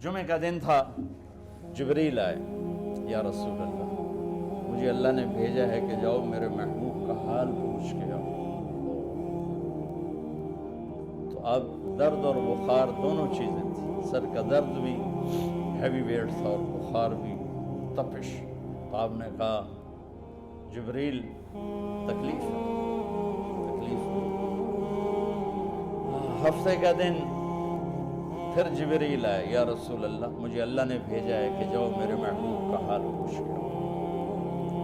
جمعے کا دن تھا، جبریل آئے، یا رسول اللہ مجھے اللہ نے بھیجا ہے کہ جاؤ میرے محبوب کا حال پوچھ کے آؤ۔ تو اب درد اور بخار دونوں چیزیں تھیں، سر کا درد بھی ہیوی ویٹ تھا اور بخار بھی، تپش۔ تو آپ نے کہا جبریل تکلیف ہے، تکلیف ہے۔ ہفتے کا دن پھر جبریل آئے، یا رسول اللہ مجھے اللہ نے بھیجا ہے کہ جاؤ میرے محبوب کا حال پوچھ کے آؤ۔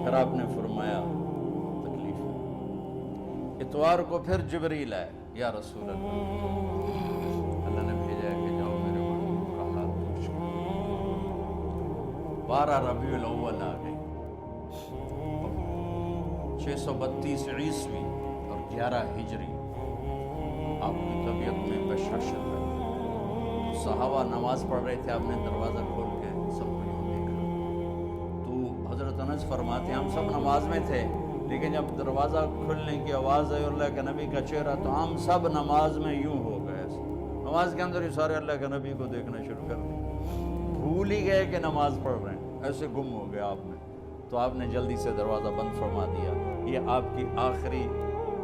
پھر آپ نے فرمایا تکلیف ہے۔ اتوار کو پھر جبریل آئے، یا رسول اللہ اللہ نے بھیجا ہے کہ جاؤ میرے محبوب کا حال پوچھ کے آؤ۔ 12 ربیع الاول آ گئی، 632 عیسوی اور 11 ہجری۔ آپ کی طبیعت میں بشاشت ہے۔ صحابہ نماز پڑھ رہے تھے، آپ نے دروازہ کھول کے سب کو یوں دیکھا۔ تو حضرت انس فرماتے ہیں ہم سب نماز میں تھے، لیکن جب دروازہ کھلنے کی آواز آئی اللہ کے نبی کا چہرہ تو ہم سب نماز میں یوں ہو گئے۔ نماز کے اندر ہی سارے اللہ کے نبی کو دیکھنا شروع کر دیا، بھول ہی گئے کہ نماز پڑھ رہے ہیں، ایسے گم ہو گیا آپ میں۔ تو آپ نے جلدی سے دروازہ بند فرما دیا۔ یہ آپ کی آخری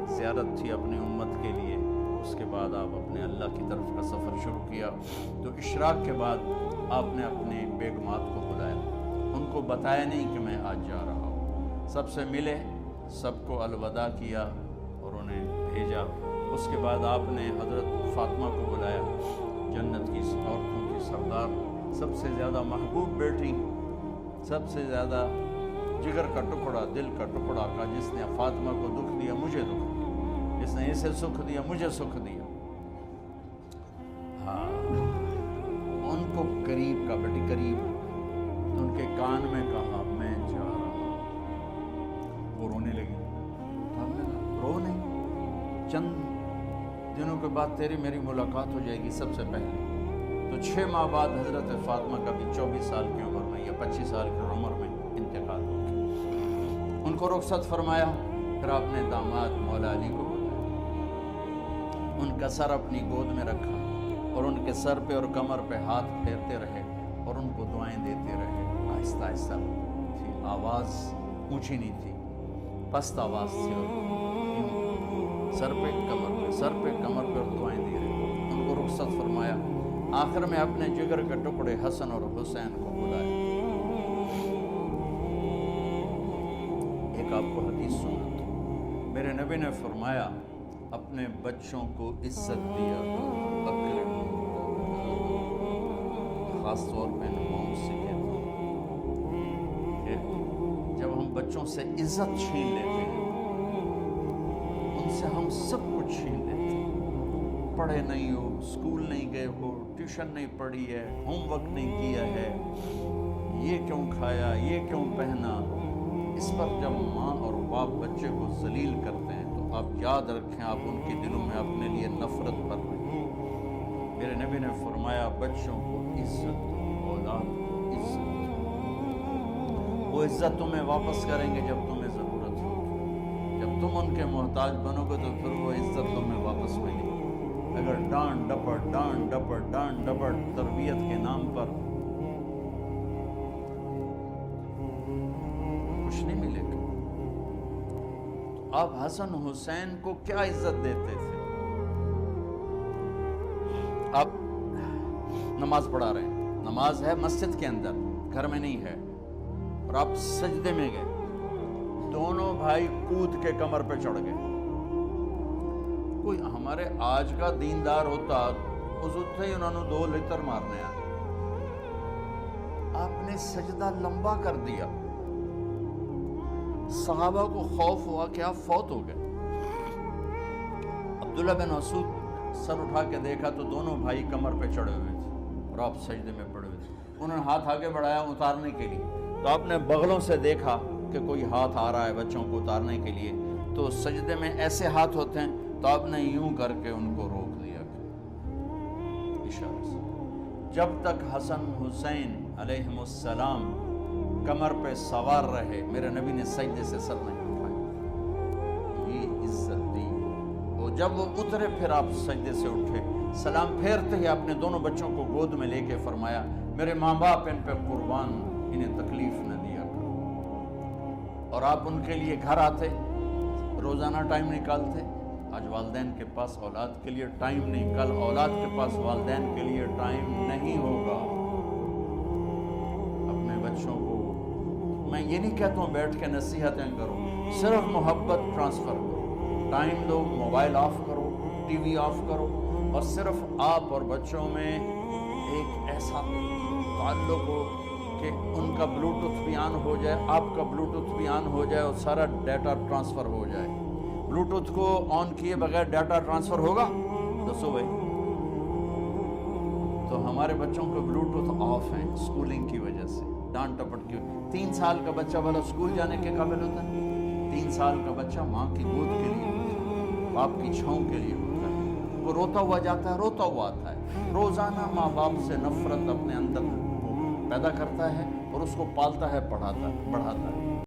زیارت تھی اپنی امت کے لیے۔ اس کے بعد آپ اپنے اللہ کی طرف کا سفر شروع کیا۔ تو اشراق کے بعد آپ نے اپنے بیگمات کو بلایا، ان کو بتایا نہیں کہ میں آج جا رہا ہوں، سب سے ملے، سب کو الوداع کیا اور انہیں بھیجا۔ اس کے بعد آپ نے حضرت فاطمہ کو بلایا، جنت کی عورتوں کی سردار، سب سے زیادہ محبوب بیٹی، سب سے زیادہ جگر کا ٹکڑا، دل کا ٹکڑا کا، جس نے فاطمہ کو دکھ دیا مجھے دکھ دیا، جس نے اسے سکھ دیا مجھے سکھ دیا۔ ہاں، ان کو قریب کا، بڑی قریب، ان کے کان میں کہا میں جا رہا ہوں۔ وہ رونے لگی۔ تو ہم نے کہا رو نہیں، چند دنوں کے بعد تیری میری ملاقات ہو جائے گی سب سے پہلے۔ تو 6 ماہ بعد حضرت فاطمہ کا بھی 24 سال کی عمر میں یا 25 سال کی عمر میں انتقال ہو گیا۔ ان کو رخصت فرمایا۔ پھر آپ نے داماد مولا علی کو بلایا، ان کا سر اپنی گود میں رکھا اور ان کے سر پہ اور کمر پہ ہاتھ پھیرتے رہے اور ان کو دعائیں دیتے رہے۔ آہستہ آہستہ تھی، آواز اونچی نہیں تھی، پست آواز تھی، اور سر پہ کمر پہ، سر پہ کمر پہ اور دعائیں دے رہے۔ ان کو رخصت فرمایا۔ آخر میں اپنے جگر کے ٹکڑے حسن اور حسین کو بلایا۔ ایک آپ کو حدیث سناتا ہوں، میرے نبی نے فرمایا اپنے بچوں کو عزت دیا کرو، اکرم، خاص طور پہ ماؤں سے کہتا ہوں کہ جب ہم بچوں سے عزت چھین لیتے ہیں، ان سے ہم سب کچھ چھین لیتے ہیں۔ پڑھے نہیں ہو، اسکول نہیں گئے ہو، ٹیوشن نہیں پڑھی ہے، ہوم ورک نہیں کیا ہے، یہ کیوں کھایا، یہ کیوں پہنا، اس پر جب ماں اور باپ بچے کو ذلیل کرتے ہیں تو آپ یاد رکھیں آپ ان کے دلوں میں اپنے لیے نفرت بھر رہے ہیں۔ میرے نبی نے فرمایا بچوں کو عزت دو، اولاد کو عزت دو۔ وہ عزت تمہیں واپس کریں گے جب تمہیں ضرورت ہوگی، جب تم ان کے محتاج بنو گے تو پھر وہ عزت تمہیں واپس ملے گی۔ اگر ڈانٹ ڈپٹ تربیت کے نام پر کچھ نہیں ملے گا۔ آپ حسن حسین کو کیا عزت دیتے تھے؟ آپ نماز پڑھا رہے ہیں، نماز ہے مسجد کے اندر، گھر میں نہیں ہے، اور آپ سجدے میں گئے، دونوں بھائی کود کے کمر پہ چڑھ گئے۔ کوئی ہمارے آج کا دیندار ہوتا اس اتنے ہی انہوں نے 2 لتر مارنے آ۔ آپ نے سجدہ لمبا کر دیا، صحابہ کو خوف ہوا کہ آپ فوت ہو گئے۔ عبداللہ بن مسعود سر اٹھا کے دیکھا تو دونوں بھائی کمر پہ چڑھے ہوئے تھے اور آپ سجدے میں پڑے ہوئے تھے۔ انہوں نے ہاتھ آگے بڑھایا اتارنے کے لیے، تو آپ نے بغلوں سے دیکھا کہ کوئی ہاتھ آ رہا ہے بچوں کو اتارنے کے لیے، تو سجدے میں ایسے ہاتھ ہوتے ہیں، تو آپ نے یوں کر کے ان کو روک دیا اشارے سے۔ جب تک حسن حسین علیہم السلام کمر پہ سوار رہے میرے نبی نے سجدے سے سر نہیں اٹھایا، یہ عزت دی۔ اور جب وہ اترے پھر آپ سجدے سے اٹھے، سلام پھیرتے ہی آپ نے دونوں بچوں کو گود میں لے کے فرمایا میرے ماں باپ ان پہ قربان، انہیں تکلیف نہ دیا کرو۔ اور آپ ان کے لیے گھر آتے، روزانہ ٹائم نکالتے۔ آج والدین کے پاس اولاد کے لیے ٹائم نہیں، کل اولاد کے پاس والدین کے لیے ٹائم نہیں ہوگا۔ اپنے بچوں کو میں یہ نہیں کہتا ہوں بیٹھ کے نصیحتیں کرو، صرف محبت ٹرانسفر کرو، ٹائم دو، موبائل آف کرو، ٹی وی آف کرو، اور صرف آپ اور بچوں میں ایک ایسا تعلق ہو کہ ان کا بلوٹوتھ بھی آن ہو جائے، آپ کا بلوٹوتھ بھی آن ہو جائے، اور سارا ڈیٹا ٹرانسفر ہو جائے۔ بلوٹوتھ کو آن کیے بغیر ڈیٹا ٹرانسفر ہوگا؟ دسو بھائی۔ تو ہمارے بچوں کو بلوٹوتھ آف ہیں اسکولنگ کی وجہ سے، ڈانٹ ٹپٹ کی۔ 3 سال کا بچہ والا اسکول جانے کے قابل ہوتا ہے؟ 3 سال کا بچہ ماں کی گود کے لیے ہوتا ہے، باپ کی چھاؤں کے لیے ہوتا ہے۔ وہ روتا ہوا جاتا ہے، روتا ہوا آتا ہے، روزانہ ماں باپ سے نفرت اپنے اندر پیدا کرتا ہے اور اس کو پالتا ہے، بڑھاتا ہے۔